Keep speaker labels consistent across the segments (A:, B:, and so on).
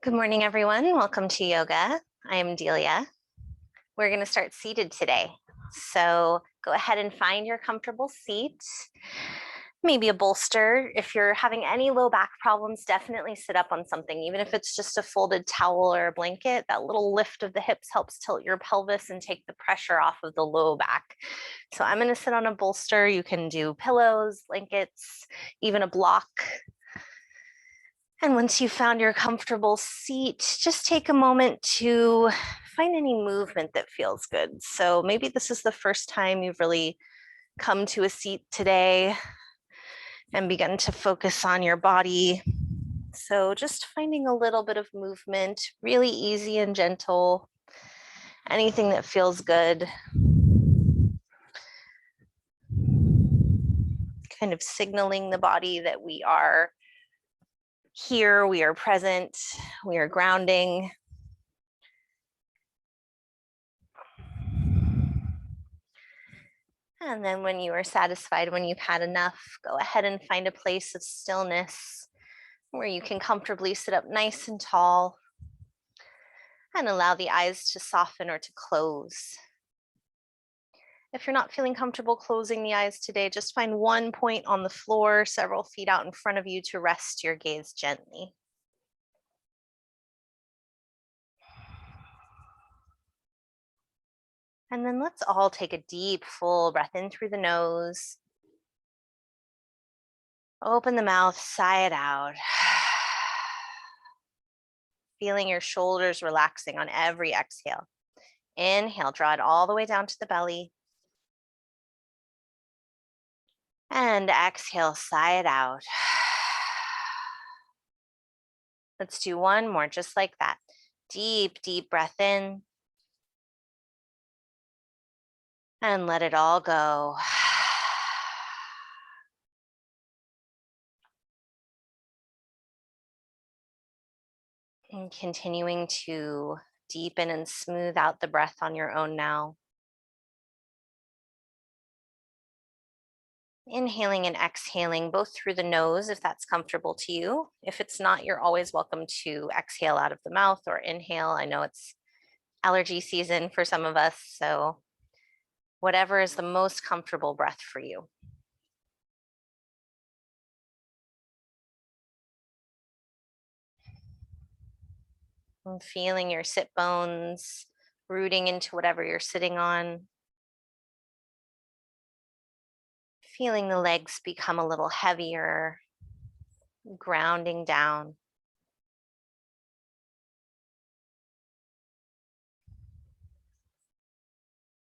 A: Good morning, everyone. Welcome to yoga. I am Delia. We're going to start seated today. So go ahead and find your comfortable seat, maybe a bolster. If you're having any low back problems, definitely sit up on something, even if it's just a folded towel or a blanket. That little lift of the hips helps tilt your pelvis and take the pressure off of the low back. So I'm going to sit on a bolster. You can do pillows, blankets, even a block. And once you've found your comfortable seat, just take a moment to find any movement that feels good. So maybe this is the first time you've really come to a seat today and begun to focus on your body. So just finding a little bit of movement, really easy and gentle, anything that feels good. Kind of signaling the body that we are here, we are present, we are grounding. And then when you are satisfied, when you've had enough, go ahead and find a place of stillness where you can comfortably sit up nice and tall and allow the eyes to soften or to close. If you're not feeling comfortable closing the eyes today, just find one point on the floor, several feet out in front of you to rest your gaze gently. And then let's all take a deep, full breath in through the nose. Open the mouth, sigh it out. Feeling your shoulders relaxing on every exhale. Inhale, draw it all the way down to the belly. And exhale, sigh it out. Let's do one more, just like that. Deep, deep breath in. And let it all go. And continuing to deepen and smooth out the breath on your own now. Inhaling and exhaling both through the nose if that's comfortable to you. If it's not, you're always welcome to exhale out of the mouth or inhale. I know it's allergy season for some of us, so whatever is the most comfortable breath for you. And feeling your sit bones rooting into whatever you're sitting on. Feeling the legs become a little heavier, grounding down.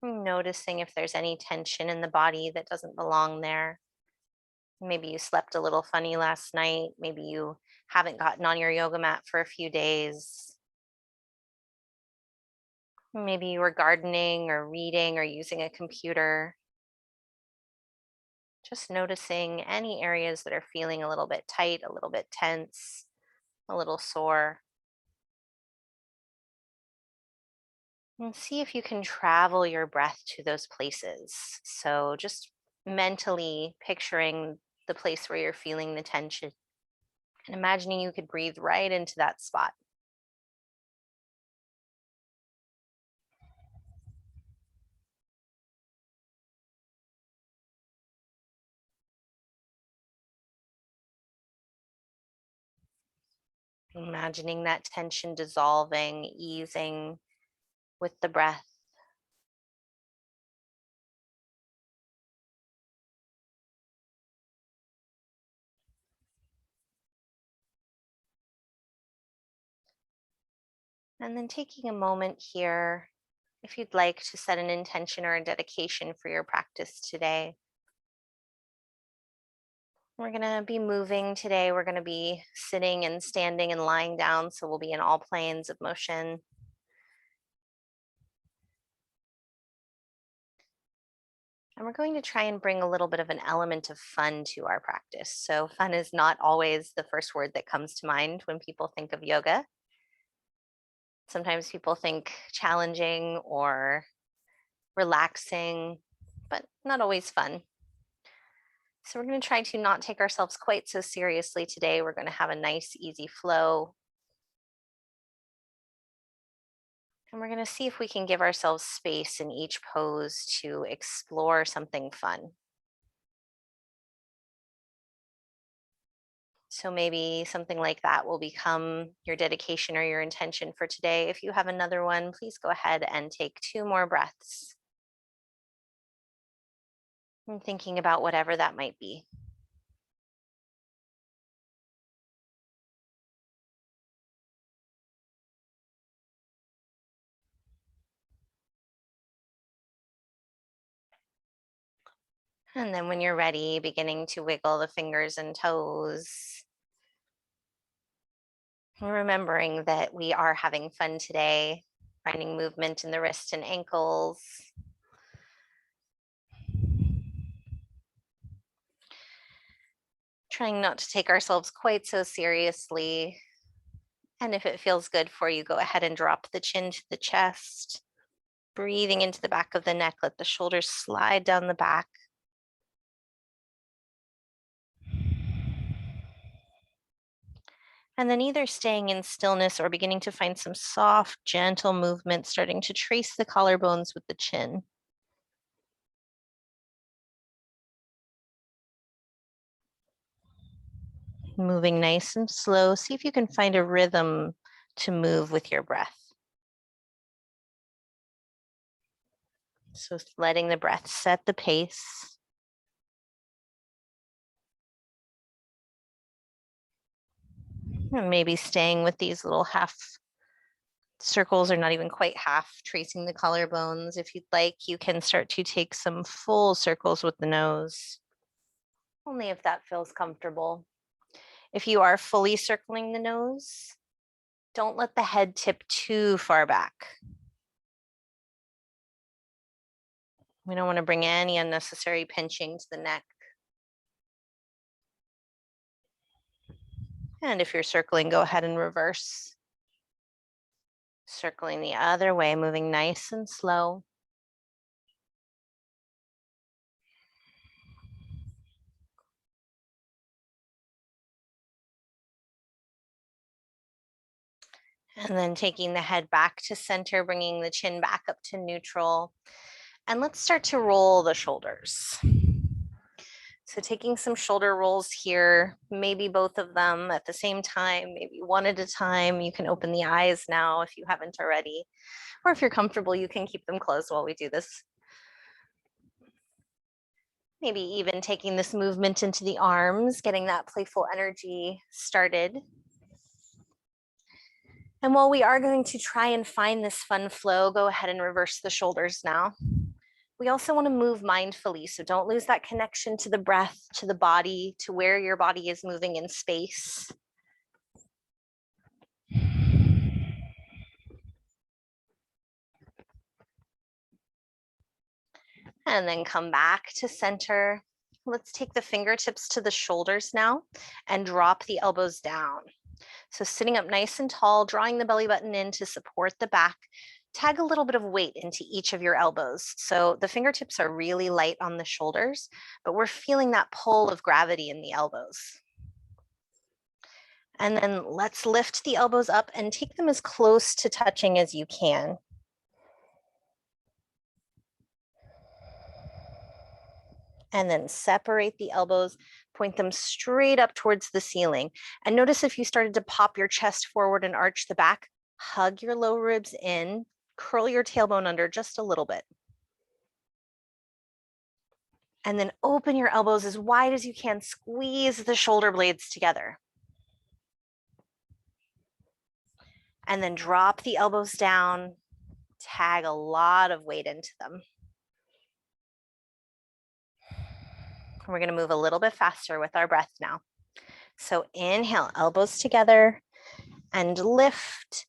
A: Noticing if there's any tension in the body that doesn't belong there. Maybe you slept a little funny last night. Maybe you haven't gotten on your yoga mat for a few days. Maybe you were gardening or reading or using a computer. Just noticing any areas that are feeling a little bit tight, a little bit tense, a little sore. And see if you can travel your breath to those places. So just mentally picturing the place where you're feeling the tension and imagining you could breathe right into that spot. Imagining that tension dissolving, easing with the breath. And then taking a moment here, if you'd like to set an intention or a dedication for your practice today. We're going to be moving today. We're going to be sitting and standing and lying down. So we'll be in all planes of motion. And we're going to try and bring a little bit of an element of fun to our practice. So fun is not always the first word that comes to mind when people think of yoga. Sometimes people think challenging or relaxing, but not always fun. So we're going to try to not take ourselves quite so seriously today. We're going to have a nice, easy flow. And we're going to see if we can give ourselves space in each pose to explore something fun. So maybe something like that will become your dedication or your intention for today. If you have another one, please go ahead and take 2 more breaths. And thinking about whatever that might be. And then when you're ready, beginning to wiggle the fingers and toes. Remembering that we are having fun today, finding movement in the wrists and ankles. Trying not to take ourselves quite so seriously. And if it feels good for you, go ahead and drop the chin to the chest. Breathing into the back of the neck, let the shoulders slide down the back. And then either staying in stillness or beginning to find some soft, gentle movement, starting to trace the collarbones with the chin. Moving nice and slow. See if you can find a rhythm to move with your breath. So letting the breath set the pace. And maybe staying with these little half circles, or not even quite half, tracing the collarbones. If you'd like, you can start to take some full circles with the nose. Only if that feels comfortable. If you are fully circling the nose, don't let the head tip too far back. We don't want to bring any unnecessary pinching to the neck. And if you're circling, go ahead and reverse. Circling the other way, moving nice and slow. And then taking the head back to center, bringing the chin back up to neutral. And let's start to roll the shoulders. So taking some shoulder rolls here, maybe both of them at the same time, maybe one at a time. You can open the eyes now if you haven't already, or if you're comfortable, you can keep them closed while we do this. Maybe even taking this movement into the arms, getting that playful energy started. And while we are going to try and find this fun flow, go ahead and reverse the shoulders now. We also want to move mindfully, so don't lose that connection to the breath, to the body, to where your body is moving in space. And then come back to center. Let's take the fingertips to the shoulders now and drop the elbows down. So sitting up nice and tall, drawing the belly button in to support the back. Tag a little bit of weight into each of your elbows. So the fingertips are really light on the shoulders, but we're feeling that pull of gravity in the elbows. And then let's lift the elbows up and take them as close to touching as you can. And then separate the elbows, point them straight up towards the ceiling. And notice if you started to pop your chest forward and arch the back, hug your low ribs in, curl your tailbone under just a little bit. And then open your elbows as wide as you can, squeeze the shoulder blades together. And then drop the elbows down, tag a lot of weight into them. We're going to move a little bit faster with our breath now. So inhale, elbows together and lift.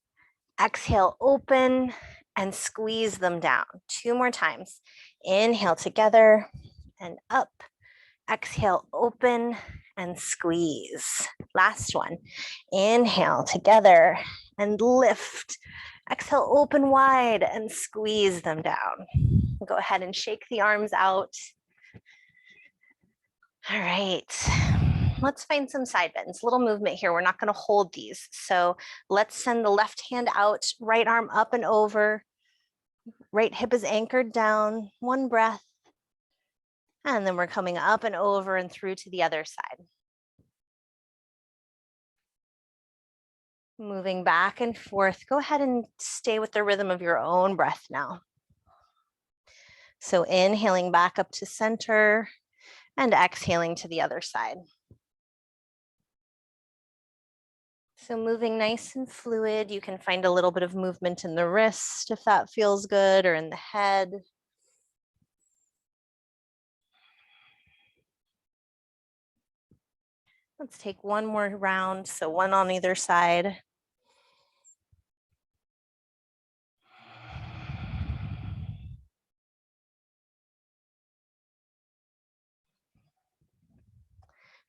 A: Exhale, open and squeeze them down. 2 more times. Inhale together and up. Exhale, open and squeeze. Last one. Inhale together and lift. Exhale, open wide and squeeze them down. Go ahead and shake the arms out. All right. let's find some side bends, little movement here. We're not going to hold these. So let's send the left hand out, right arm up and over. Right hip is anchored down, one breath. And then we're coming up and over and through to the other side. Moving back and forth. Go ahead and stay with the rhythm of your own breath now. So inhaling back up to center and exhaling to the other side. So moving nice and fluid. You can find a little bit of movement in the wrist if that feels good, or in the head. Let's take one more round. So one on either side.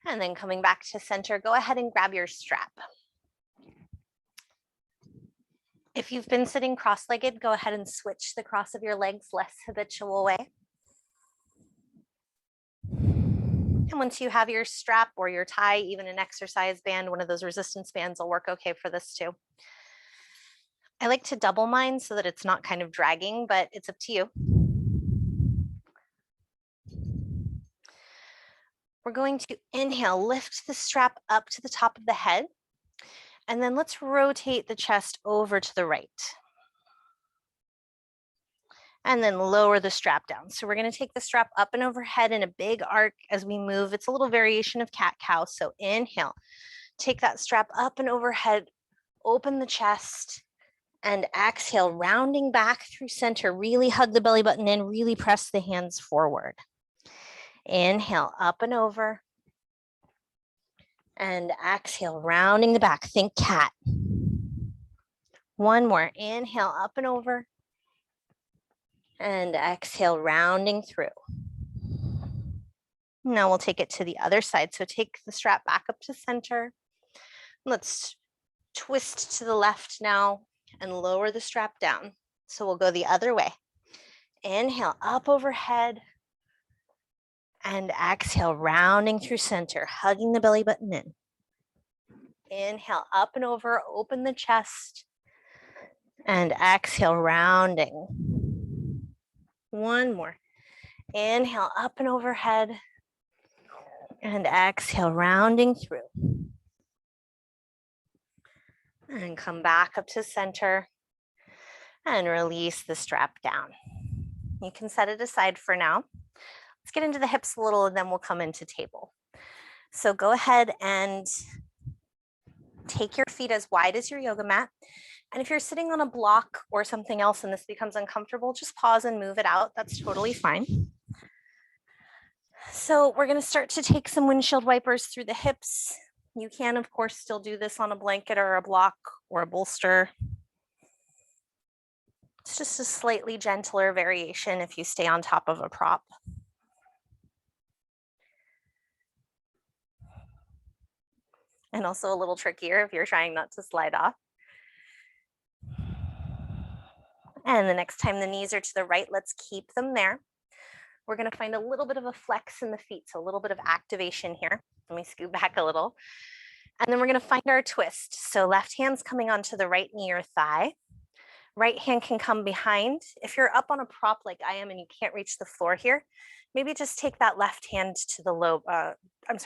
A: And then coming back to center, go ahead and grab your strap. If you've been sitting cross-legged, go ahead and switch the cross of your legs less habitual way. And once you have your strap or your tie, even an exercise band, one of those resistance bands will work okay for this too. I like to double mine so that it's not kind of dragging, but it's up to you. We're going to inhale, lift the strap up to the top of the head, and then let's rotate the chest over to the right. And then lower the strap down. So we're going to take the strap up and overhead in a big arc as we move. It's a little variation of cat-cow. So inhale, take that strap up and overhead, open the chest, and exhale, rounding back through center. Really hug the belly button in, really press the hands forward. Inhale, up and over. And exhale, rounding the back. Think cat. One more. Inhale, up and over. And exhale, rounding through. Now we'll take it to the other side. So take the strap back up to center. Let's twist to the left now and lower the strap down. So we'll go the other way. Inhale, up overhead. And exhale, rounding through center, hugging the belly button in. Inhale, up and over, open the chest. And exhale, rounding. One more. Inhale, up and overhead. And exhale, rounding through. And come back up to center. And release the strap down. You can set it aside for now. Let's get into the hips a little and then we'll come into table. So go ahead and take your feet as wide as your yoga mat. And if you're sitting on a block or something else and this becomes uncomfortable, just pause and move it out. That's totally fine. So we're going to start to take some windshield wipers through the hips. You can, of course, still do this on a blanket or a block or a bolster. It's just a slightly gentler variation if you stay on top of a prop. And also a little trickier if you're trying not to slide off. And the next time the knees are to the right, let's keep them there. We're going to find a little bit of a flex in the feet, so a little bit of activation here. Let me scoot back a little. And then we're going to find our twist. So left hand's coming onto the right knee or thigh. Right hand can come behind. If you're up on a prop like I am and you can't reach the floor here, maybe just take that left hand to the low,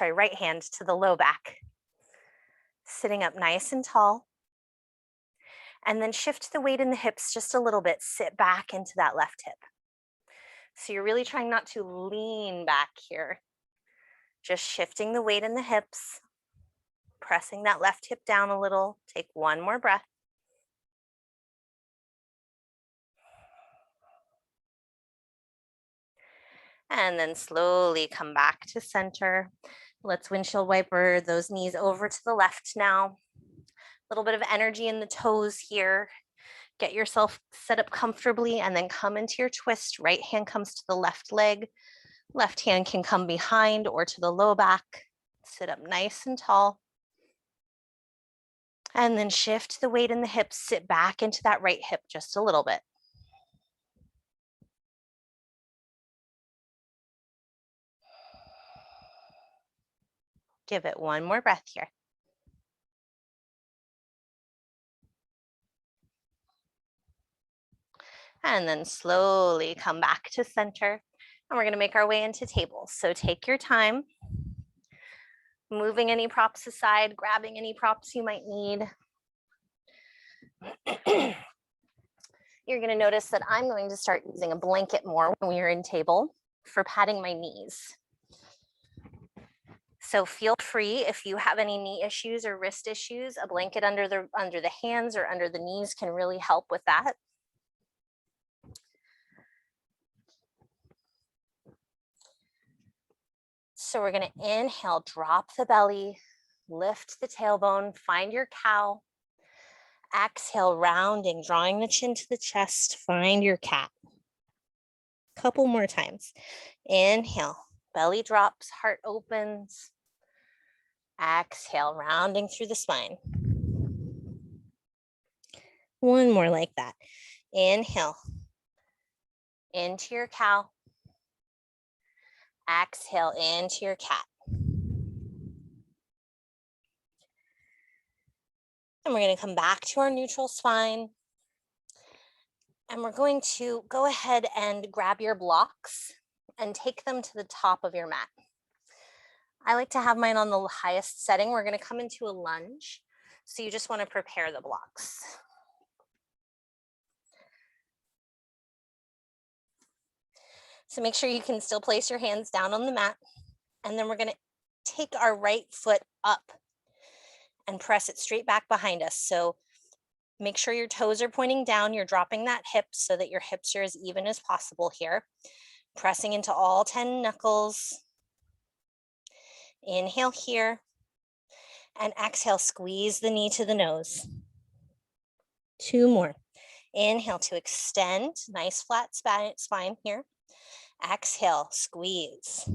A: right hand to the low back. Sitting up nice and tall. And then shift the weight in the hips just a little bit. Sit back into that left hip. So you're really trying not to lean back here. Just shifting the weight in the hips. Pressing that left hip down a little. Take one more breath. And then slowly come back to center. Let's windshield wiper those knees over to the left now. A little bit of energy in the toes here. Get yourself set up comfortably and then come into your twist. Right hand comes to the left leg. Left hand can come behind or to the low back. Sit up nice and tall. And then shift the weight in the hips. Sit back into that right hip just a little bit. Give it one more breath here. And then slowly come back to center. And we're going to make our way into tables. So take your time, moving any props aside, grabbing any props you might need. You're going to notice that I'm going to start using a blanket more when we are in table for padding my knees. So feel free, if you have any knee issues or wrist issues, a blanket under the hands or under the knees can really help with that. So we're going to inhale, drop the belly, lift the tailbone, find your cow. Exhale, rounding, drawing the chin to the chest, find your cat. Couple more times. Inhale, belly drops, heart opens. Exhale, rounding through the spine. One more like that. Inhale, into your cow. Exhale, into your cat. And we're going to come back to our neutral spine. And we're going to go ahead and grab your blocks and take them to the top of your mat. I like to have mine on the highest setting. We're going to come into a lunge. So you just want to prepare the blocks. So make sure you can still place your hands down on the mat. And then we're going to take our right foot up and press it straight back behind us. So make sure your toes are pointing down. You're dropping that hip so that your hips are as even as possible here. Pressing into all 10 knuckles. Inhale here. And exhale, squeeze the knee to the nose. 2 more. Inhale to extend, nice flat spine here. Exhale, squeeze.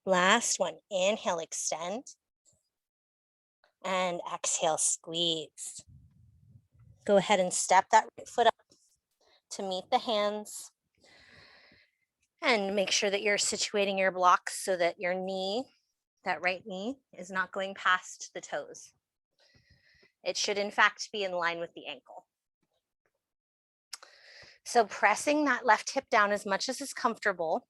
A: Last one, inhale, extend. And exhale, squeeze. Go ahead and step that right foot up to meet the hands. And make sure that you're situating your blocks so that your knee, that right knee, is not going past the toes. It should in fact be in line with the ankle. So pressing that left hip down as much as is comfortable.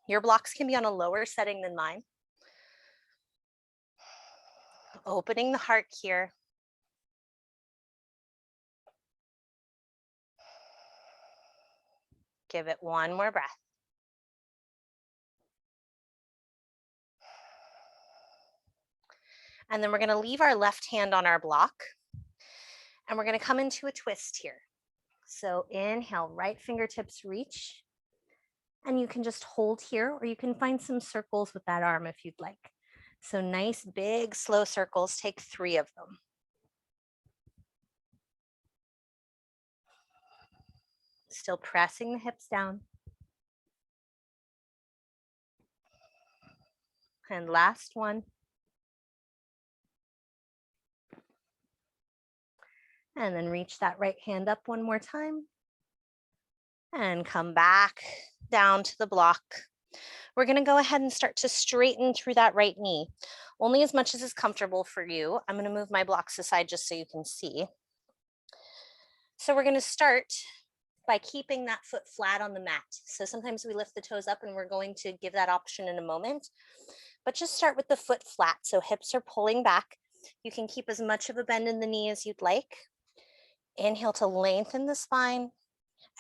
A: Your blocks can be on a lower setting than mine. Opening the heart here. Give it one more breath. And then we're going to leave our left hand on our block. And we're going to come into a twist here. So inhale, right fingertips reach. And you can just hold here, or you can find some circles with that arm if you'd like. So nice, big, slow circles. Take 3 of them. Still pressing the hips down. And last one. And then reach that right hand up one more time. And come back down to the block. We're going to go ahead and start to straighten through that right knee, only as much as is comfortable for you. I'm going to move my blocks aside just so you can see. So we're going to start by keeping that foot flat on the mat. So sometimes we lift the toes up, and we're going to give that option in a moment, but just start with the foot flat. So hips are pulling back. You can keep as much of a bend in the knee as you'd like. Inhale to lengthen the spine.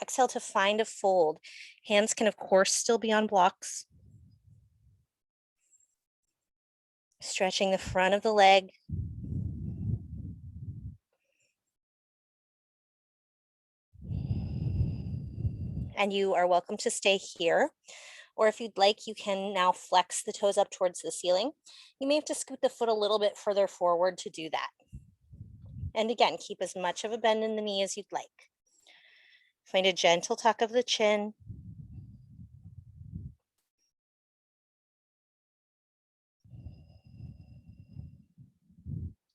A: Exhale to find a fold. Hands can, of course, still be on blocks. Stretching the front of the leg. And you are welcome to stay here. Or if you'd like, you can now flex the toes up towards the ceiling. You may have to scoot the foot a little bit further forward to do that. And again, keep as much of a bend in the knee as you'd like. Find a gentle tuck of the chin.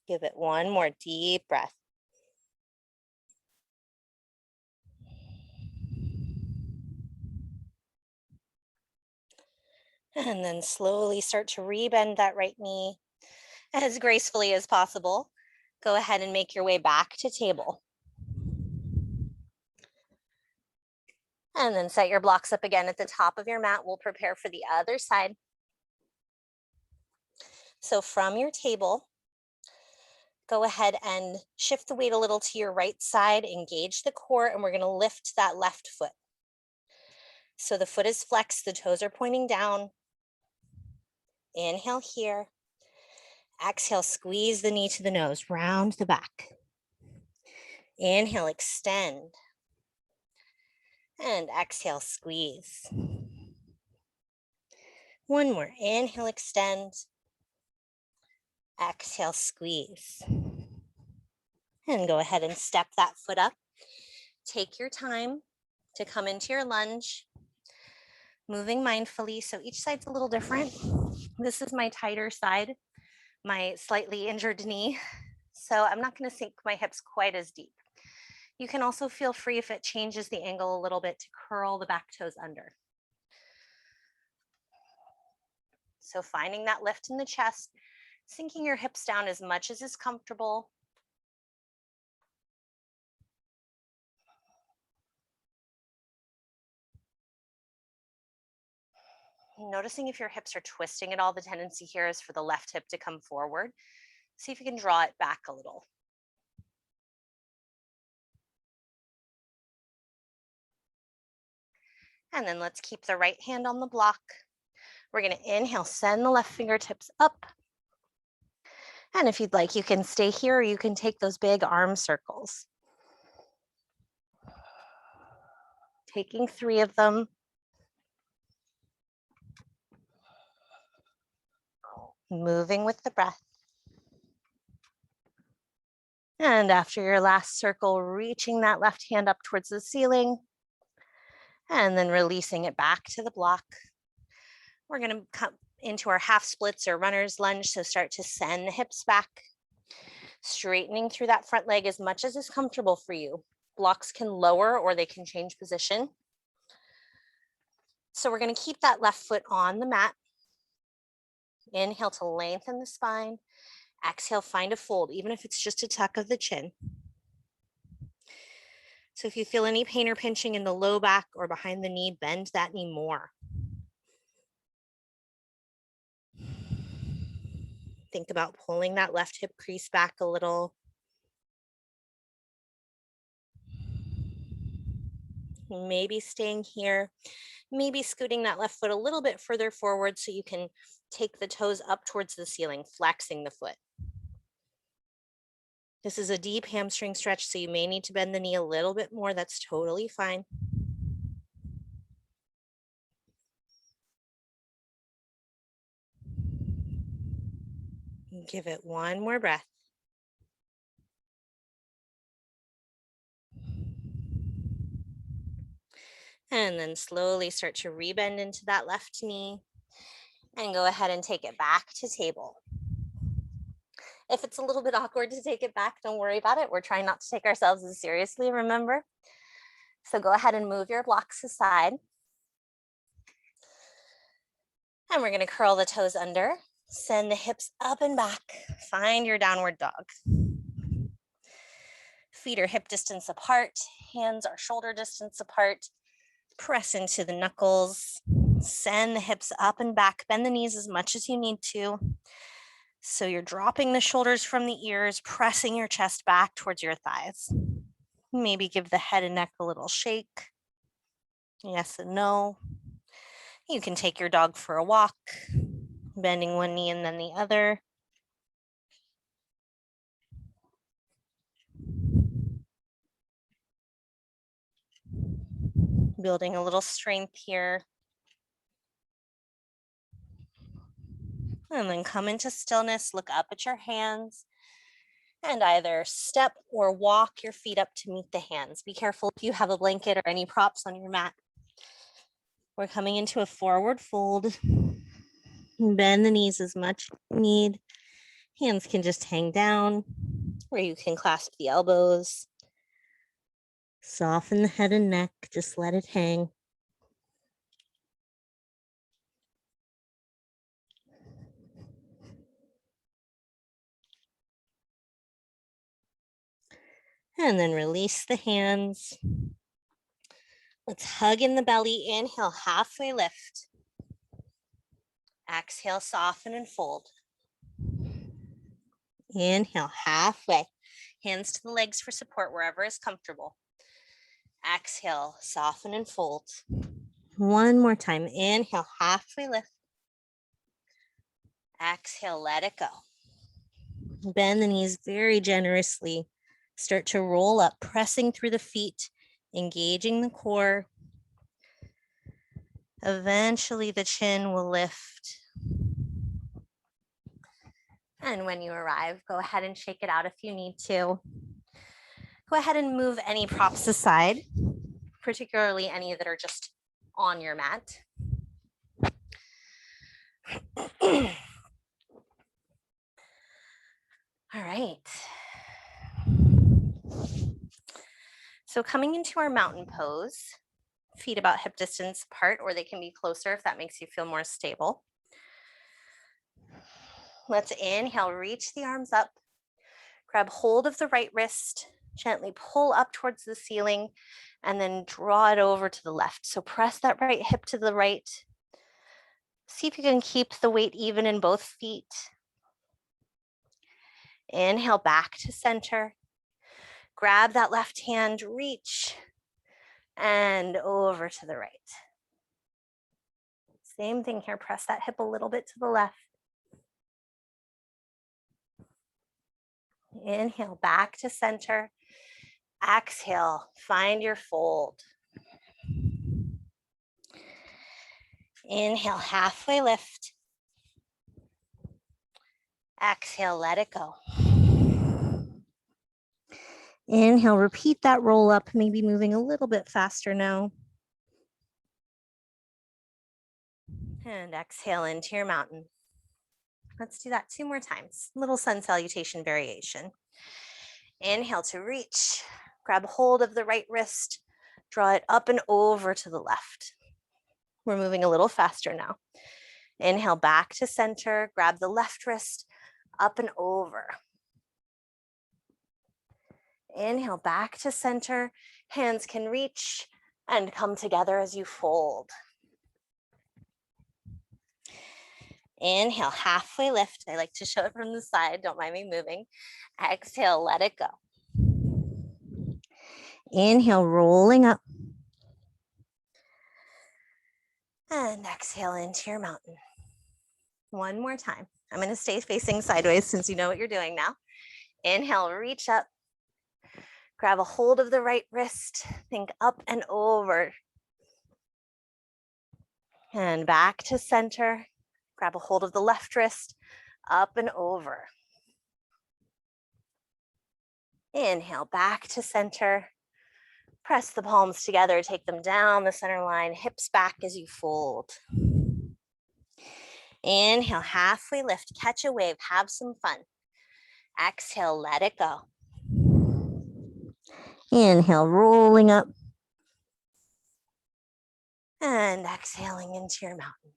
A: Give it one more deep breath. And then slowly start to rebend that right knee as gracefully as possible. Go ahead and make your way back to table. And then set your blocks up again at the top of your mat. We'll prepare for the other side. So from your table, go ahead and shift the weight a little to your right side, engage the core, and we're going to lift that left foot. So the foot is flexed, the toes are pointing down. Inhale here. Exhale, squeeze the knee to the nose, round the back. Inhale, extend. And exhale, squeeze. One more. Inhale, extend. Exhale, squeeze. And go ahead and step that foot up. Take your time to come into your lunge, moving mindfully. So each side's a little different. This is my tighter side, my slightly injured knee. So I'm not going to sink my hips quite as deep. You can also feel free, if it changes the angle a little bit, to curl the back toes under. So finding that lift in the chest, sinking your hips down as much as is comfortable. Noticing if your hips are twisting at all. The tendency here is for the left hip to come forward. See if you can draw it back a little. And then let's keep the right hand on the block. We're going to inhale, send the left fingertips up. And if you'd like, you can stay here or you can take those big arm circles. Taking 3 of them. Moving with the breath. And after your last circle, reaching that left hand up towards the ceiling. And then releasing it back to the block. We're going to come into our half splits or runner's lunge. So start to send the hips back, straightening through that front leg as much as is comfortable for you. Blocks can lower or they can change position. So we're going to keep that left foot on the mat. Inhale to lengthen the spine. Exhale, find a fold, even if it's just a tuck of the chin. So if you feel any pain or pinching in the low back or behind the knee, bend that knee more. Think about pulling that left hip crease back a little. Maybe staying here, maybe scooting that left foot a little bit further forward so you can take the toes up towards the ceiling, flexing the foot. This is a deep hamstring stretch, so you may need to bend the knee a little bit more. That's totally fine. Give it one more breath. And then slowly start to rebend into that left knee and go ahead and take it back to table. If it's a little bit awkward to take it back, don't worry about it. We're trying not to take ourselves as seriously, remember? So go ahead and move your blocks aside. And we're going to curl the toes under, send the hips up and back, find your downward dog. Feet are hip distance apart, hands are shoulder distance apart. Press into the knuckles, send the hips up and back, bend the knees as much as you need to. So you're dropping the shoulders from the ears, pressing your chest back towards your thighs. Maybe give the head and neck a little shake. Yes and no. You can take your dog for a walk, bending one knee and then the other. Building a little strength here. And then come into stillness, look up at your hands, and either step or walk your feet up to meet the hands. Be careful if you have a blanket or any props on your mat. We're coming into a forward fold. Bend the knees as much as you need. Hands can just hang down, or you can clasp the elbows. Soften the head and neck, just let it hang. And then release the hands. Let's hug in the belly. Inhale, halfway lift. Exhale, soften and fold. Inhale, halfway. Hands to the legs for support wherever is comfortable. Exhale, soften and fold. One more time. Inhale, halfway lift. Exhale, let it go. Bend the knees very generously. Start to roll up, pressing through the feet, engaging the core. Eventually, the chin will lift. And when you arrive, go ahead and shake it out if you need to. Go ahead and move any props aside, particularly any that are just on your mat. All right. So coming into our mountain pose, feet about hip distance apart, or they can be closer if that makes you feel more stable. Let's inhale, reach the arms up, grab hold of the right wrist, gently pull up towards the ceiling, and then draw it over to the left. So press that right hip to the right. See if you can keep the weight even in both feet. Inhale back to center. Grab that left hand, reach, and over to the right. Same thing here, press that hip a little bit to the left. Inhale back to center. Exhale, find your fold. Inhale, halfway lift. Exhale, let it go. Inhale, repeat that roll up, maybe moving a little bit faster now. And exhale into your mountain. Let's do that 2 more times. Little sun salutation variation. Inhale to reach. Grab hold of the right wrist. Draw it up and over to the left. We're moving a little faster now. Inhale back to center. Grab the left wrist up and over. Inhale back to center. Hands can reach and come together as you fold. Inhale, halfway lift. I like to show it from the side. Don't mind me moving. Exhale, let it go. Inhale, rolling up. And exhale into your mountain. One more time. I'm going to stay facing sideways since you know what you're doing now. Inhale, reach up. Grab a hold of the right wrist. Think up and over. And back to center. Grab a hold of the left wrist. Up and over. Inhale, back to center. Press the palms together, take them down the center line, hips back as you fold. Inhale, halfway lift, catch a wave, have some fun. Exhale, let it go. Inhale, rolling up. And exhaling into your mountain.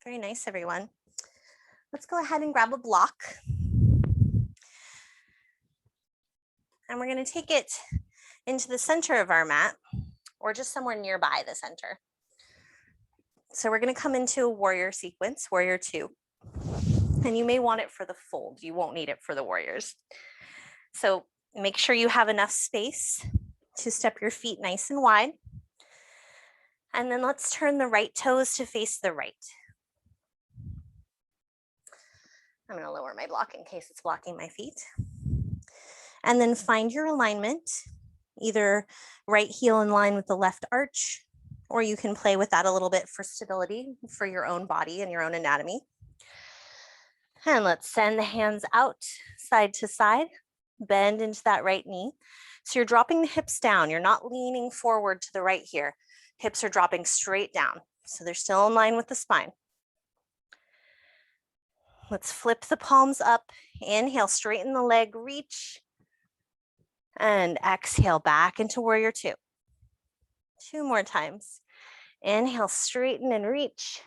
A: Very nice, everyone. Let's go ahead and grab a block. And we're going to take it into the center of our mat, or just somewhere nearby the center. So we're going to come into a warrior sequence, warrior 2. And you may want it for the fold. You won't need it for the warriors. So make sure you have enough space to step your feet nice and wide. And then let's turn the right toes to face the right. I'm going to lower my block in case it's blocking my feet. And then find your alignment, either right heel in line with the left arch, or you can play with that a little bit for stability for your own body and your own anatomy. And let's send the hands out side to side, bend into that right knee. So you're dropping the hips down. You're not leaning forward to the right here. Hips are dropping straight down. So they're still in line with the spine. Let's flip the palms up. Inhale, straighten the leg, reach. And exhale back into warrior 2. 2 more times. Inhale, straighten and reach.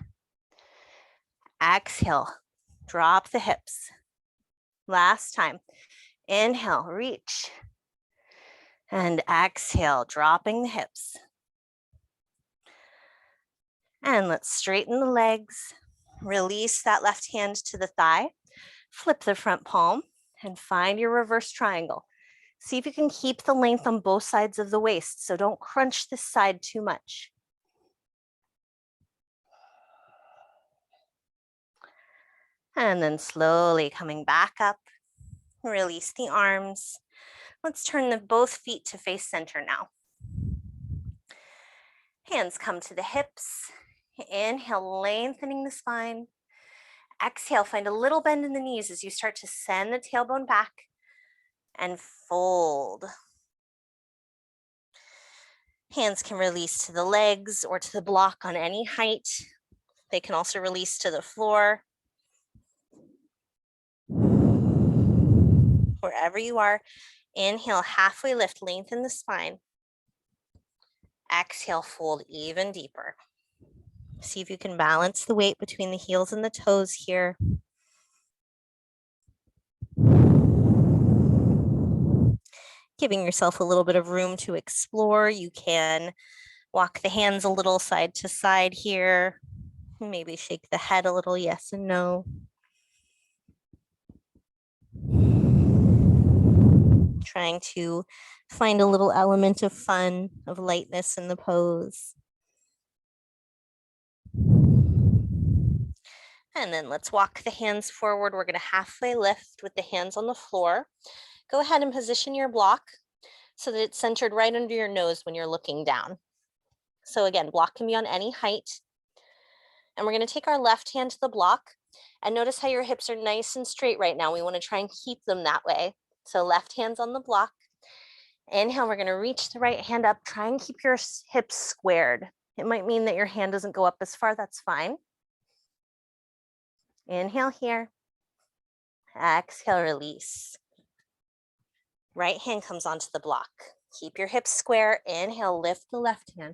A: Exhale, drop the hips. Last time. Inhale, reach. And exhale, dropping the hips. And let's straighten the legs. Release that left hand to the thigh. Flip the front palm and find your reverse triangle. See if you can keep the length on both sides of the waist, so don't crunch this side too much. And then slowly coming back up, release the arms. Let's turn both feet to face center now. Hands come to the hips. Inhale, lengthening the spine. Exhale, find a little bend in the knees as you start to send the tailbone back and fold. Hands can release to the legs or to the block on any height. They can also release to the floor. Wherever you are, inhale, halfway lift, lengthen the spine. Exhale, fold even deeper. See if you can balance the weight between the heels and the toes here. Giving yourself a little bit of room to explore. You can walk the hands a little side to side here. Maybe shake the head a little, yes and no. Trying to find a little element of fun, of lightness in the pose. And then let's walk the hands forward. We're going to halfway lift with the hands on the floor. Go ahead and position your block so that it's centered right under your nose when you're looking down. So again, block can be on any height. And we're going to take our left hand to the block and notice how your hips are nice and straight right now. We want to try and keep them that way. So left hand's on the block. Inhale, we're going to reach the right hand up. Try and keep your hips squared. It might mean that your hand doesn't go up as far. That's fine. Inhale here. Exhale, release. Right hand comes onto the block. Keep your hips square. Inhale, lift the left hand.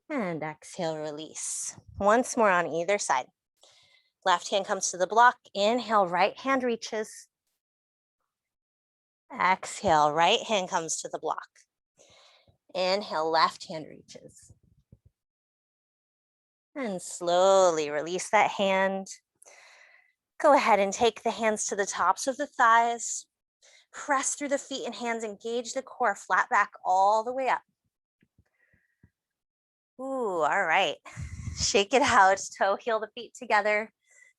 A: And exhale, release. Once more on either side. Left hand comes to the block. Inhale, right hand reaches. Exhale, right hand comes to the block. Inhale, left hand reaches. And slowly release that hand. Go ahead and take the hands to the tops of the thighs. Press through the feet and hands, engage the core, flat back all the way up. Ooh, all right. Shake it out, toe heel the feet together.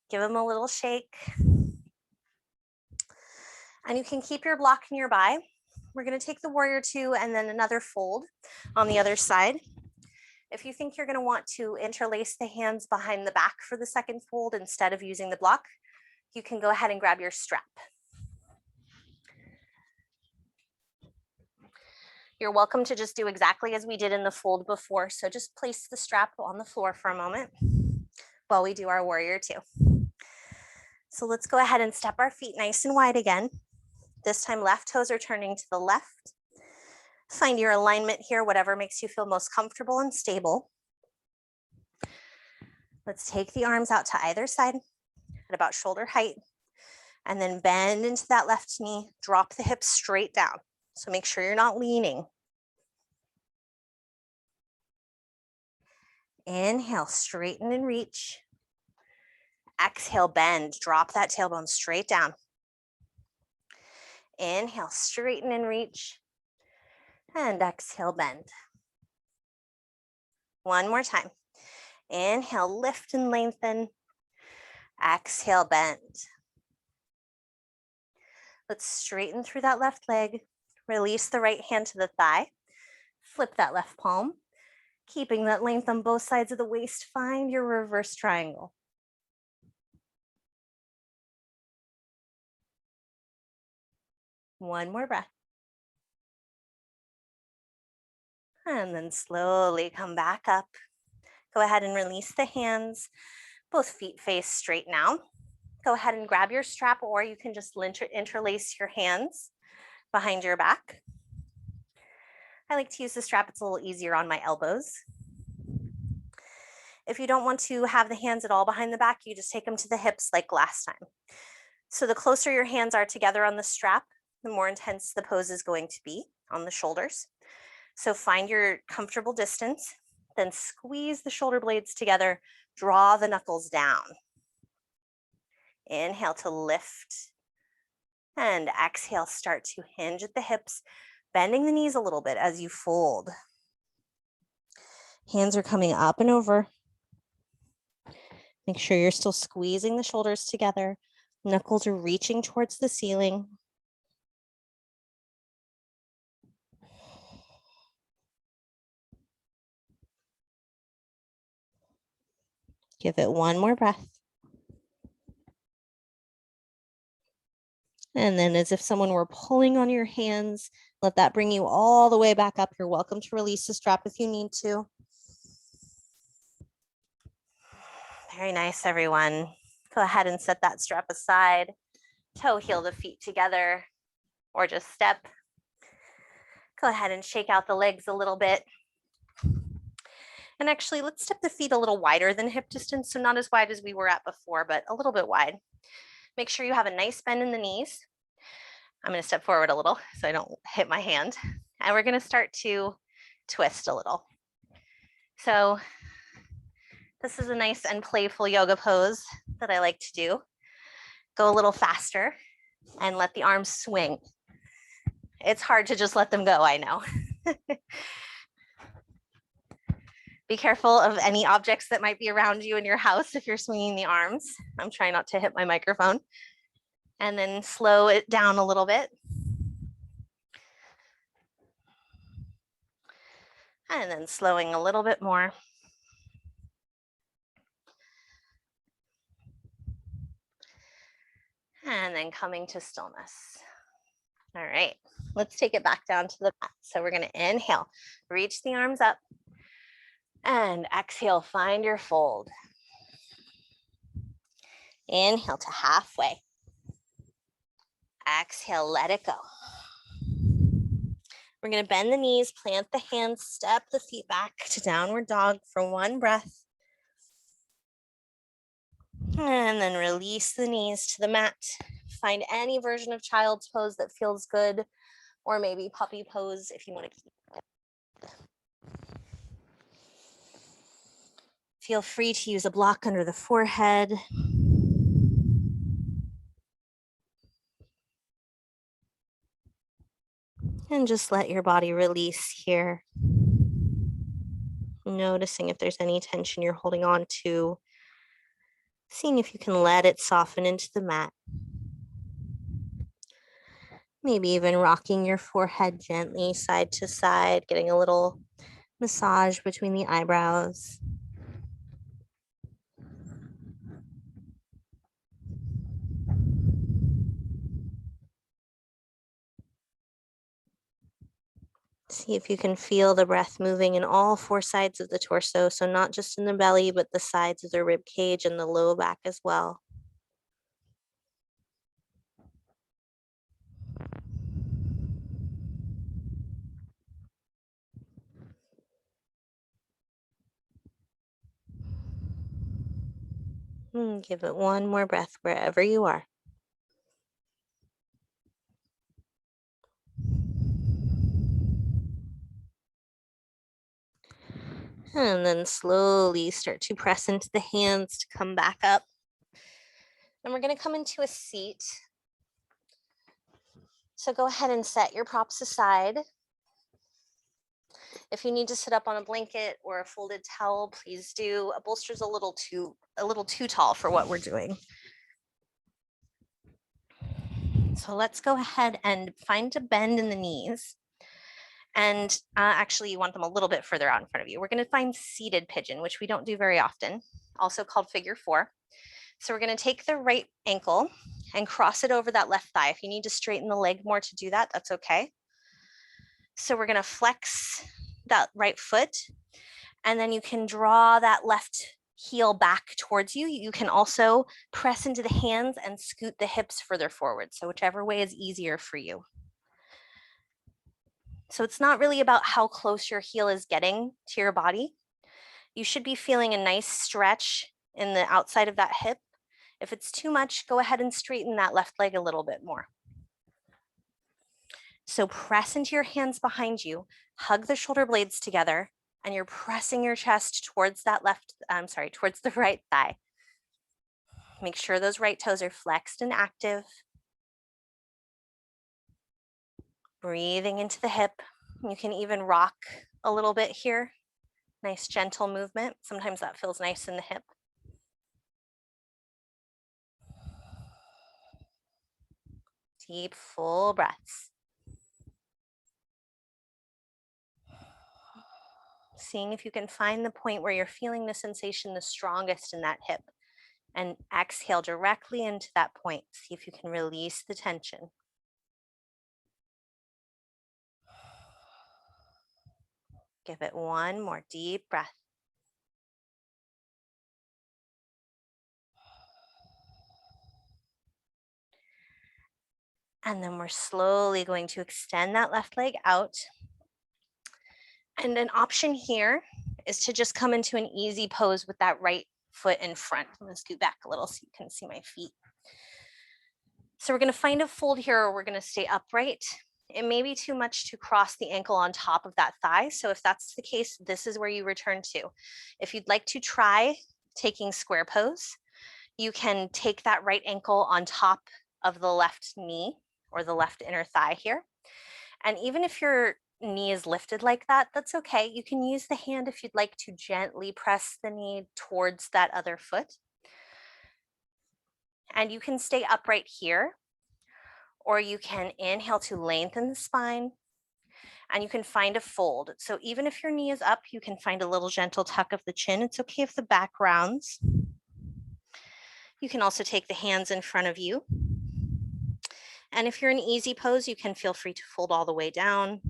A: Give them a little shake. And you can keep your block nearby. We're gonna take the warrior two and then another fold on the other side. If you think you're gonna want to interlace the hands behind the back for the second fold instead of using the block, you can go ahead and grab your strap. You're welcome to just do exactly as we did in the fold before. So just place the strap on the floor for a moment while we do our warrior two. So let's go ahead and step our feet nice and wide again. This time left toes are turning to the left. Find your alignment here, whatever makes you feel most comfortable and stable. Let's take the arms out to either side at about shoulder height, and then bend into that left knee, drop the hips straight down. So make sure you're not leaning. Inhale, straighten and reach. Exhale, bend, drop that tailbone straight down. Inhale, straighten and reach. And exhale, bend. One more time. Inhale, lift and lengthen. Exhale, bend. Let's straighten through that left leg. Release the right hand to the thigh. Flip that left palm. Keeping that length on both sides of the waist, find your reverse triangle. One more breath. And then slowly come back up. Go ahead and release the hands. Both feet face straight now. Go ahead and grab your strap, or you can just interlace your hands behind your back. I like to use the strap, it's a little easier on my elbows. If you don't want to have the hands at all behind the back, you just take them to the hips like last time. So the closer your hands are together on the strap, the more intense the pose is going to be on the shoulders. So find your comfortable distance, then squeeze the shoulder blades together, draw the knuckles down. Inhale to lift, and exhale, start to hinge at the hips, bending the knees a little bit as you fold. Hands are coming up and over. Make sure you're still squeezing the shoulders together. Knuckles are reaching towards the ceiling. Give it one more breath. And then as if someone were pulling on your hands, let that bring you all the way back up. You're welcome to release the strap if you need to. Very nice, everyone. Go ahead and set that strap aside. Toe heel the feet together, or just step. Go ahead and shake out the legs a little bit. And actually, let's step the feet a little wider than hip distance. So not as wide as we were at before, but a little bit wide. Make sure you have a nice bend in the knees. I'm going to step forward a little so I don't hit my hand. And we're going to start to twist a little. So this is a nice and playful yoga pose that I like to do. Go a little faster and let the arms swing. It's hard to just let them go, I know. Be careful of any objects that might be around you in your house if you're swinging the arms. I'm trying not to hit my microphone. And then slow it down a little bit. And then slowing a little bit more. And then coming to stillness. All right, let's take it back down to the mat. So we're gonna inhale, reach the arms up, and exhale, find your fold. Inhale to halfway. Exhale, let it go. We're gonna bend the knees, plant the hands, step the feet back to downward dog for one breath. And then release the knees to the mat. Find any version of child's pose that feels good, or maybe puppy pose if you want to keep it. Feel free to use a block under the forehead. And just let your body release here. Noticing if there's any tension you're holding on to. Seeing if you can let it soften into the mat. Maybe even rocking your forehead gently side to side, getting a little massage between the eyebrows. See if you can feel the breath moving in all four sides of the torso. So not just in the belly, but the sides of the rib cage and the low back as well. Give it one more breath wherever you are. And then slowly start to press into the hands to come back up. And we're going to come into a seat. So go ahead and set your props aside. If you need to sit up on a blanket or a folded towel, please do. A bolster's a little too tall for what we're doing. So let's go ahead and find a bend in the knees. And actually you want them a little bit further out in front of you. We're going to find seated pigeon, which we don't do very often, also called figure 4. So we're going to take the right ankle and cross it over that left thigh. If you need to straighten the leg more to do that, that's okay. So we're going to flex that right foot, and then you can draw that left heel back towards you. You can also press into the hands and scoot the hips further forward. So whichever way is easier for you. So it's not really about how close your heel is getting to your body. You should be feeling a nice stretch in the outside of that hip If it's too much, go ahead and straighten that left leg a little bit more. So press into your hands behind you, hug the shoulder blades together, and you're pressing your chest towards that towards the right thigh. Make sure those right toes are flexed and active. Breathing into the hip. You can even rock a little bit here. Nice gentle movement. Sometimes that feels nice in the hip. Deep, full breaths. Seeing if you can find the point where you're feeling the sensation the strongest in that hip, and exhale directly into that point. See if you can release the tension. Give it one more deep breath. And then we're slowly going to extend that left leg out. And an option here is to just come into an easy pose with that right foot in front. I'm going to scoot back a little so you can see my feet. So we're going to find a fold here, or we're going to stay upright. It may be too much to cross the ankle on top of that thigh. So if that's the case, this is where you return to. If you'd like to try taking square pose, you can take that right ankle on top of the left knee or the left inner thigh here. And even if your knee is lifted like that, that's okay. You can use the hand if you'd like to gently press the knee towards that other foot. And you can stay upright here, or you can inhale to lengthen the spine, and you can find a fold. So even if your knee is up, you can find a little gentle tuck of the chin. It's okay if the back rounds. You can also take the hands in front of you. And if you're in easy pose, you can feel free to fold all the way down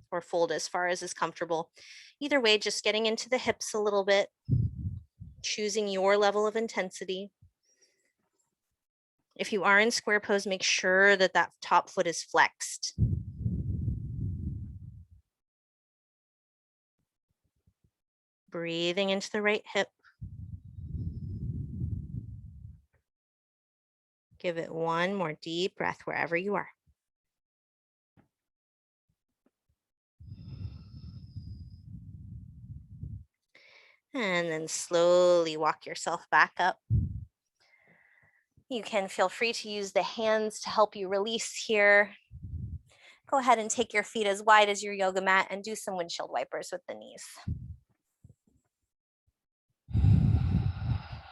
A: or fold as far as is comfortable. Either way, just getting into the hips a little bit, choosing your level of intensity. If you are in square pose, make sure that that top foot is flexed. Breathing into the right hip. Give it one more deep breath wherever you are. And then slowly walk yourself back up. You can feel free to use the hands to help you release here. Go ahead and take your feet as wide as your yoga mat and do some windshield wipers with the knees.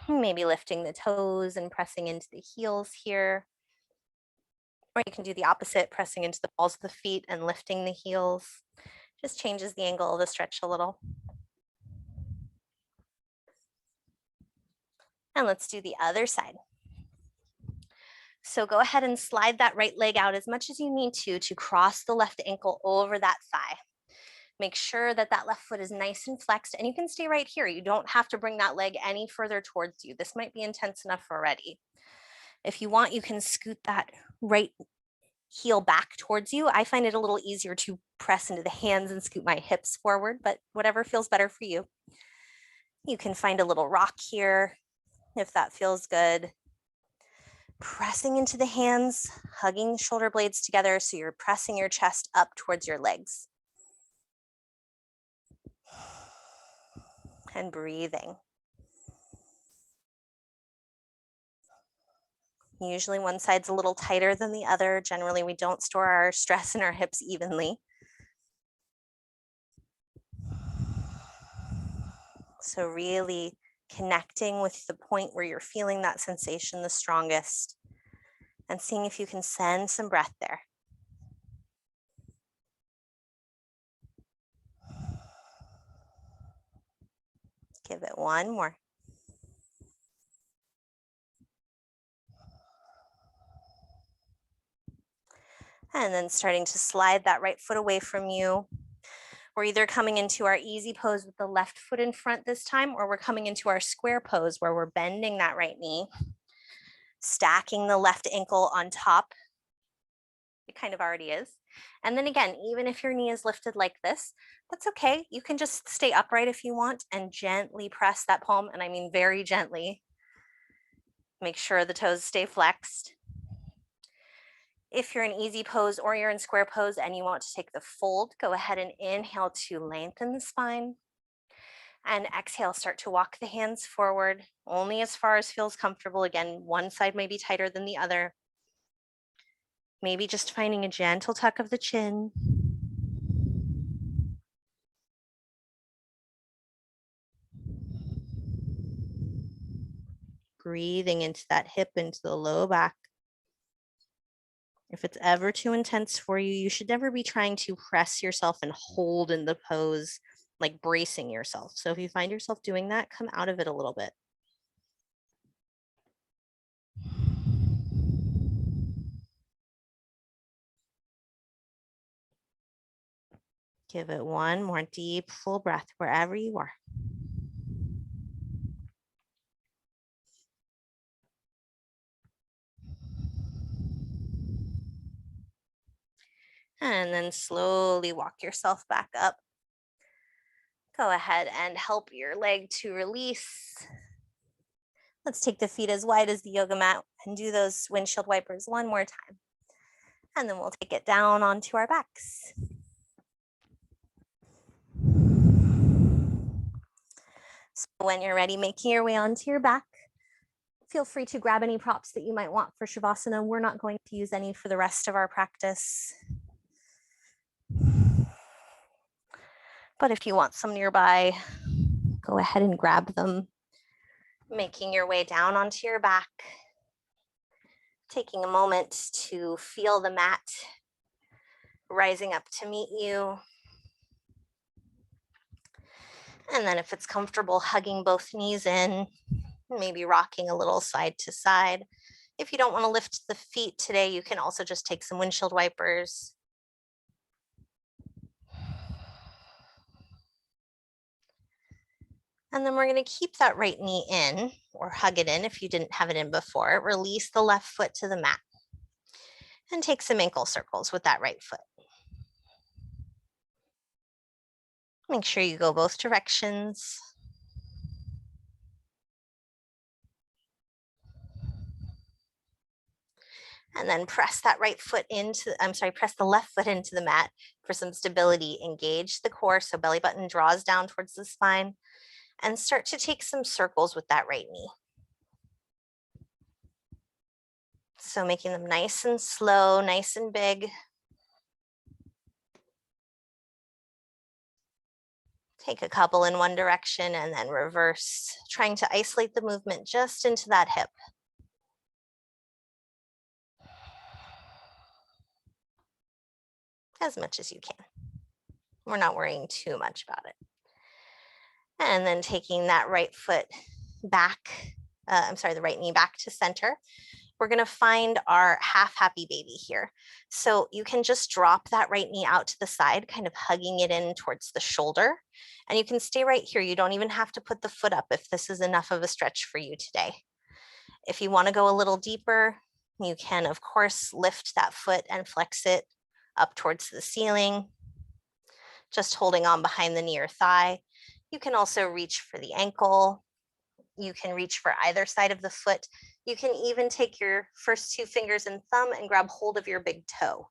A: Maybe lifting the toes and pressing into the heels here. Or you can do the opposite, pressing into the balls of the feet and lifting the heels. Just changes the angle of the stretch a little. And let's do the other side. So go ahead and slide that right leg out as much as you need to cross the left ankle over that thigh. Make sure that that left foot is nice and flexed, and you can stay right here. You don't have to bring that leg any further towards you. This might be intense enough already. If you want, you can scoot that right heel back towards you. I find it a little easier to press into the hands and scoot my hips forward, but whatever feels better for you. You can find a little rock here if that feels good. Pressing into the hands, hugging the shoulder blades together so you're pressing your chest up towards your legs. And breathing. Usually one side's a little tighter than the other. Generally, we don't store our stress in our hips evenly. So really connecting with the point where you're feeling that sensation the strongest and seeing if you can send some breath there. Give it one more. And then starting to slide that right foot away from you. We're either coming into our easy pose with the left foot in front this time, or we're coming into our square pose where we're bending that right knee, stacking the left ankle on top. It kind of already is. And then again, even if your knee is lifted like this, that's okay. You can just stay upright if you want and gently press that palm, and I mean very gently, Make sure the toes stay flexed. If you're in easy pose or you're in square pose and you want to take the fold, go ahead and inhale to lengthen the spine. And exhale, start to walk the hands forward, only as far as feels comfortable. Again, one side may be tighter than the other. Maybe just finding a gentle tuck of the chin. Breathing into that hip, into the low back. If it's ever too intense for you, you should never be trying to press yourself and hold in the pose, like bracing yourself. So if you find yourself doing that, come out of it a little bit. Give it one more deep, full breath wherever you are. And then slowly walk yourself back up. Go ahead and help your leg to release. Let's take the feet as wide as the yoga mat and do those windshield wipers one more time. And then we'll take it down onto our backs. So when you're ready, making your way onto your back, feel free to grab any props that you might want for Shavasana. We're not going to use any for the rest of our practice. But if you want some nearby, go ahead and grab them. Making your way down onto your back. Taking a moment to feel the mat rising up to meet you. And then if it's comfortable, hugging both knees in, maybe rocking a little side to side. If you don't want to lift the feet today, you can also just take some windshield wipers. And then we're going to keep that right knee in, or hug it in if you didn't have it in before. Release the left foot to the mat. And take some ankle circles with that right foot. Make sure you go both directions. And then press that right foot into, press the left foot into the mat for some stability. Engage the core so belly button draws down towards the spine, and start to take some circles with that right knee. So making them nice and slow, nice and big. Take a couple in one direction and then reverse, trying to isolate the movement just into that hip. As much as you can. We're not worrying too much about it. And then taking that right foot back, the right knee back to center. We're going to find our half happy baby here. So you can just drop that right knee out to the side, kind of hugging it in towards the shoulder. And you can stay right here. You don't even have to put the foot up if this is enough of a stretch for you today. If you want to go a little deeper, you can, of course, lift that foot and flex it up towards the ceiling, just holding on behind the knee or thigh. You can also reach for the ankle. You can reach for either side of the foot. You can even take your first two fingers and thumb and grab hold of your big toe.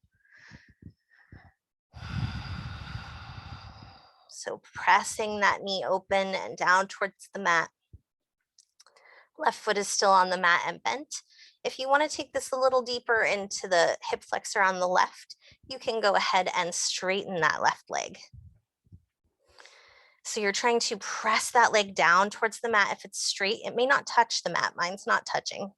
A: So pressing that knee open and down towards the mat. Left foot is still on the mat and bent. If you want to take this a little deeper into the hip flexor on the left, you can go ahead and straighten that left leg. So you're trying to press that leg down towards the mat. If it's straight, it may not touch the mat. Mine's not touching.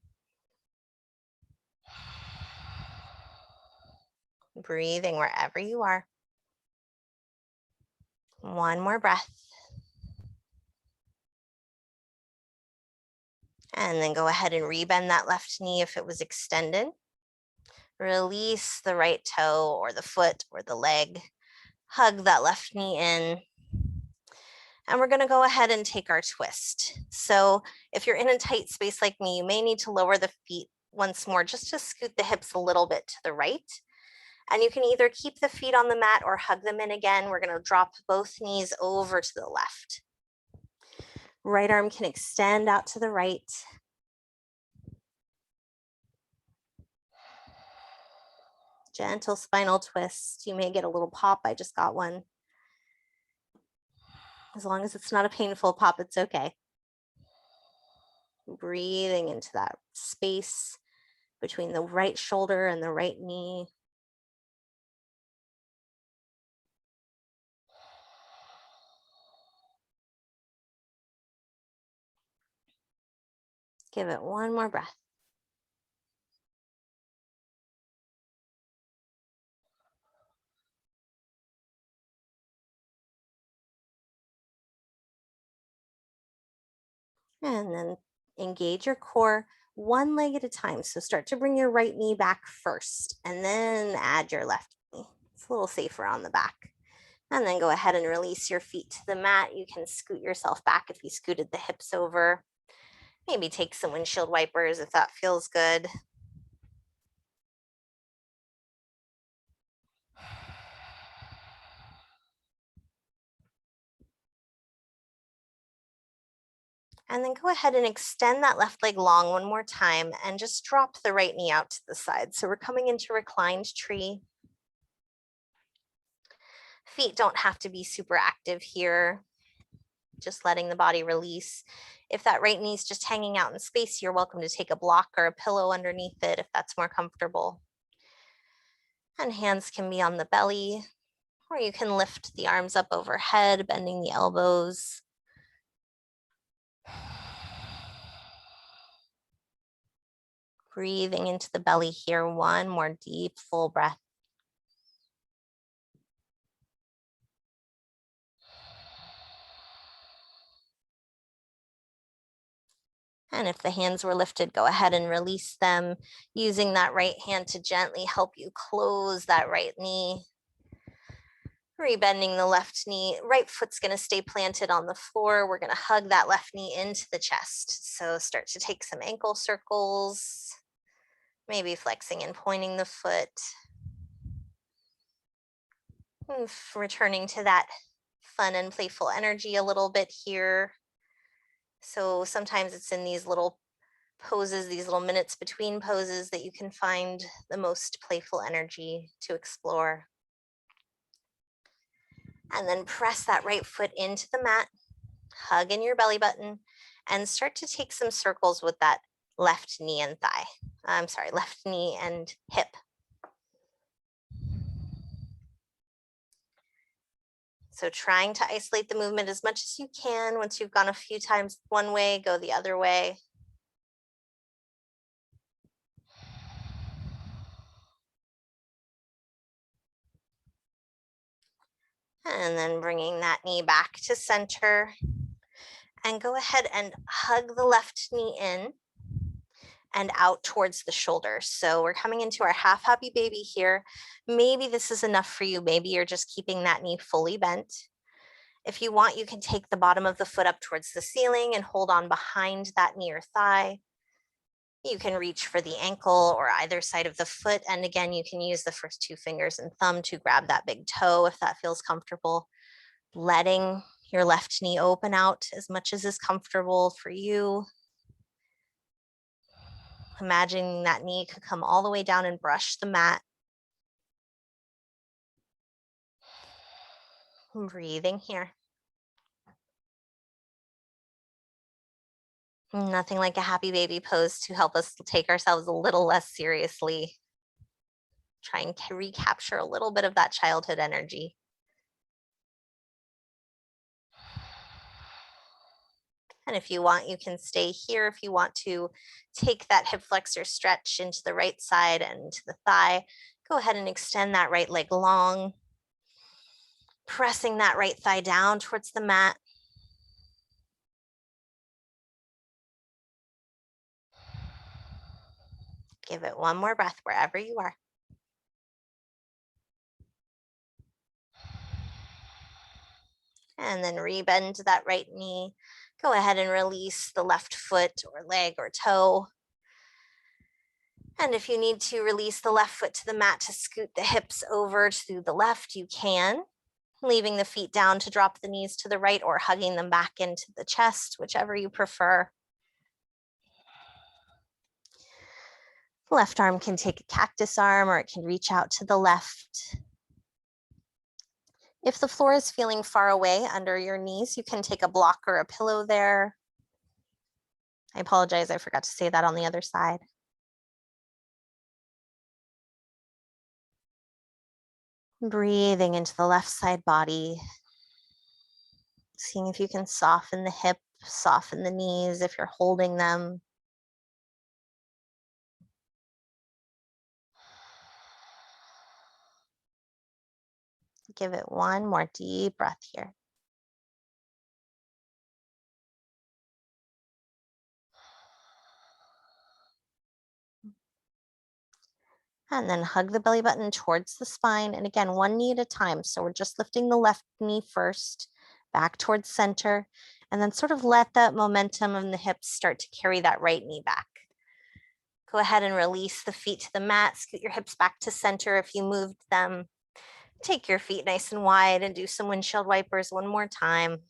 A: Breathing wherever you are. One more breath. And then go ahead and rebend that left knee if it was extended. Release the right toe or the foot or the leg. Hug that left knee in. And we're going to go ahead and take our twist. So if you're in a tight space like me, you may need to lower the feet once more just to scoot the hips a little bit to the right. And you can either keep the feet on the mat or hug them in again. We're going to drop both knees over to the left. Right arm can extend out to the right. Gentle spinal twist. You may get a little pop. I just got one. As long as it's not a painful pop, it's okay. Breathing into that space between the right shoulder and the right knee. Give it one more breath. And then engage your core one leg at a time. So start to bring your right knee back first and then add your left knee. It's a little safer on the back. And then go ahead and release your feet to the mat. You can scoot yourself back if you scooted the hips over. Maybe take some windshield wipers if that feels good. And then go ahead and extend that left leg long one more time and just drop the right knee out to the side. So we're coming into reclined tree. Feet don't have to be super active here. Just letting the body release. If that right knee is just hanging out in space, you're welcome to take a block or a pillow underneath it if that's more comfortable. And hands can be on the belly, or you can lift the arms up overhead, bending the elbows. Breathing into the belly here, one more deep, full breath. And if the hands were lifted, go ahead and release them, using that right hand to gently help you close that right knee. Rebending the left knee, right foot's gonna stay planted on the floor. We're gonna hug that left knee into the chest. So start to take some ankle circles, maybe flexing and pointing the foot. And returning to that fun and playful energy a little bit here. So sometimes it's in these little poses, these little minutes between poses, that you can find the most playful energy to explore. And then press that right foot into the mat, hug in your belly button, and start to take some circles with that left knee and thigh. I'm sorry, left knee and hip. So trying to isolate the movement as much as you can. Once you've gone a few times one way, go the other way. And then bringing that knee back to center. And go ahead and hug the left knee in and out towards the shoulders. So we're coming into our half happy baby here. Maybe this is enough for you. Maybe you're just keeping that knee fully bent. If you want, you can take the bottom of the foot up towards the ceiling and hold on behind that knee or thigh. You can reach for the ankle or either side of the foot. And again, you can use the first two fingers and thumb to grab that big toe if that feels comfortable. Letting your left knee open out as much as is comfortable for you. Imagining that knee could come all the way down and brush the mat. Breathing here. Nothing like a happy baby pose to help us take ourselves a little less seriously. Trying to recapture a little bit of that childhood energy. And if you want, you can stay here. If you want to take that hip flexor stretch into the right side and to the thigh, go ahead and extend that right leg long. Pressing that right thigh down towards the mat. Give it one more breath wherever you are. And then rebend that right knee. Go ahead and release the left foot or leg or toe. And if you need to release the left foot to the mat to scoot the hips over to the left, you can, leaving the feet down to drop the knees to the right or hugging them back into the chest, whichever you prefer. Left arm can take a cactus arm or it can reach out to the left. If the floor is feeling far away under your knees, you can take a block or a pillow there. I apologize, I forgot to say that on the other side. Breathing into the left side body. Seeing if you can soften the hip, soften the knees if you're holding them. Give it one more deep breath here. And then hug the belly button towards the spine. And again, one knee at a time. So we're just lifting the left knee first, back towards center, and then sort of let that momentum in the hips start to carry that right knee back. Go ahead and release the feet to the mat, scoot your hips back to center if you moved them. Take your feet nice and wide and do some windshield wipers one more time.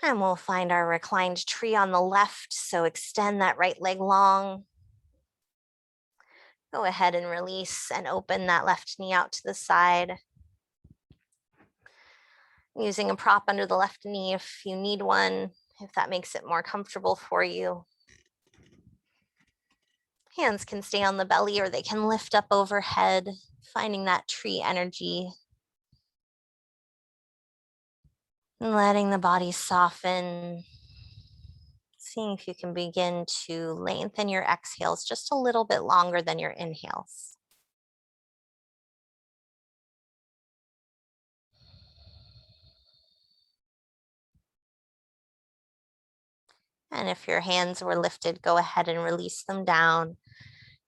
A: And we'll find our reclined tree on the left. So extend that right leg long. Go ahead and release and open that left knee out to the side. Using a prop under the left knee if you need one, if that makes it more comfortable for you. Hands can stay on the belly or they can lift up overhead, finding that tree energy. And letting the body soften. Seeing if you can begin to lengthen your exhales just a little bit longer than your inhales. And if your hands were lifted, go ahead and release them down,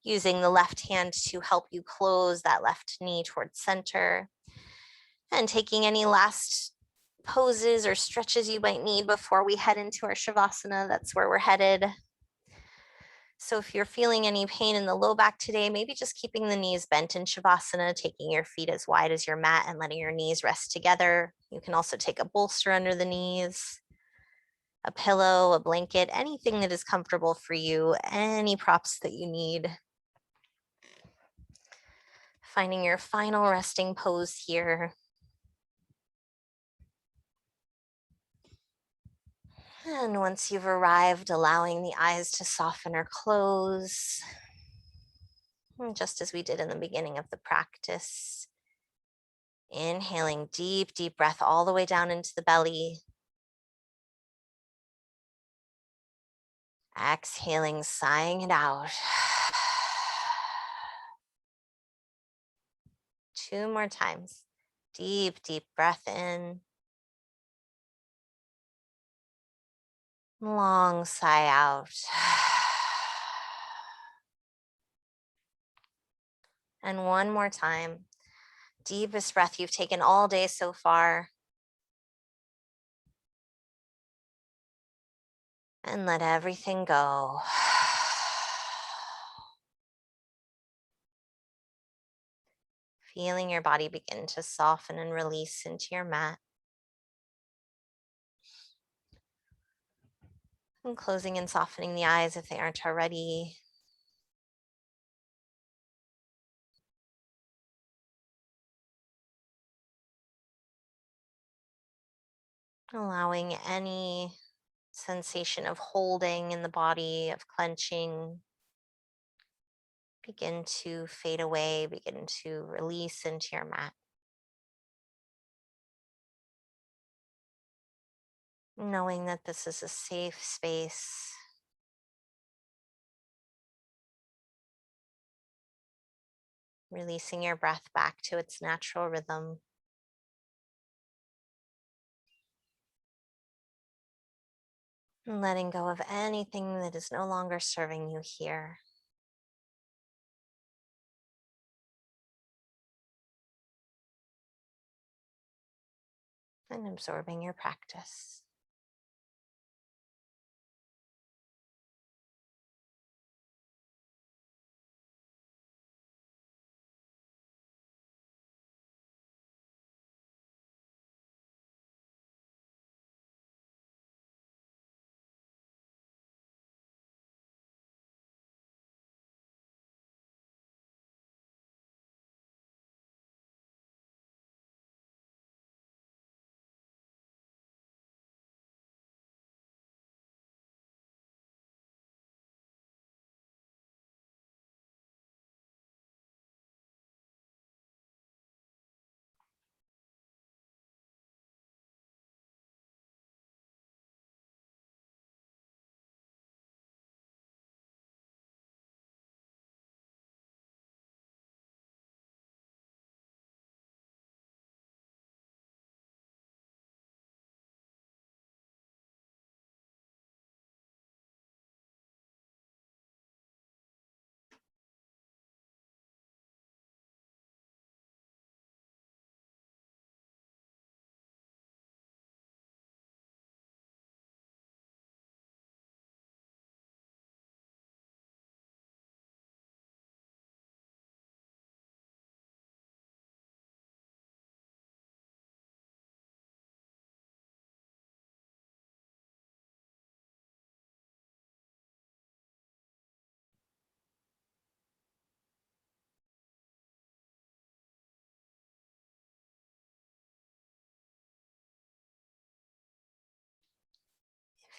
A: using the left hand to help you close that left knee towards center. And taking any last poses or stretches you might need before we head into our Shavasana. That's where we're headed. So if you're feeling any pain in the low back today, maybe just keeping the knees bent in Shavasana, taking your feet as wide as your mat and letting your knees rest together. You can also take a bolster under the knees, a pillow, a blanket, anything that is comfortable for you, any props that you need. Finding your final resting pose here. And once you've arrived, allowing the eyes to soften or close. And just as we did in the beginning of the practice. Inhaling deep, deep breath all the way down into the belly. Exhaling, sighing it out. 2 more times. Deep, deep breath in. Long sigh out. And one more time. Deepest breath you've taken all day so far. And let everything go. Feeling your body begin to soften and release into your mat. And closing and softening the eyes if they aren't already. Allowing any sensation of holding in the body, of clenching, begin to fade away, begin to release into your mat. Knowing that this is a safe space. Releasing your breath back to its natural rhythm. And letting go of anything that is no longer serving you here. And absorbing your practice.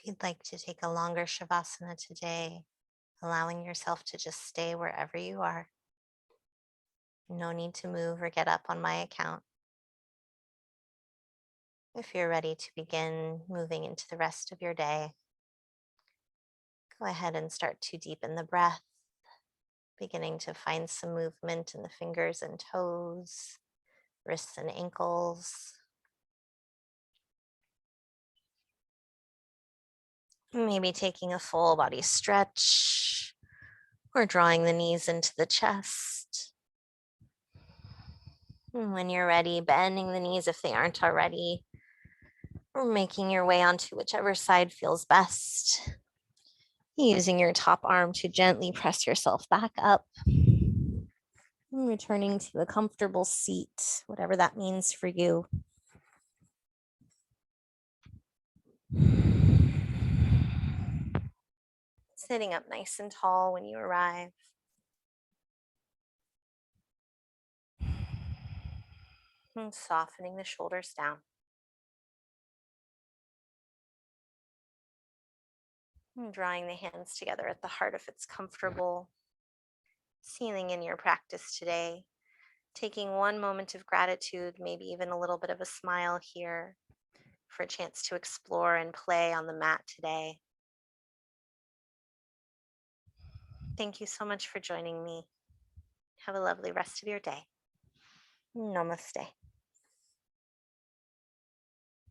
A: If you'd like to take a longer Shavasana today, allowing yourself to just stay wherever you are. No need to move or get up on my account. If you're ready to begin moving into the rest of your day, go ahead and start to deepen the breath, beginning to find some movement in the fingers and toes, wrists and ankles. Maybe taking a full body stretch or drawing the knees into the chest. And when you're ready, bending the knees if they aren't already, or making your way onto whichever side feels best. Using your top arm to gently press yourself back up. Returning to a comfortable seat, whatever that means for you. Sitting up nice and tall when you arrive. And softening the shoulders down. And drawing the hands together at the heart if it's comfortable. Sealing in your practice today. Taking one moment of gratitude, maybe even a little bit of a smile here for a chance to explore and play on the mat today. Thank you so much for joining me. Have a lovely rest of your day. Namaste.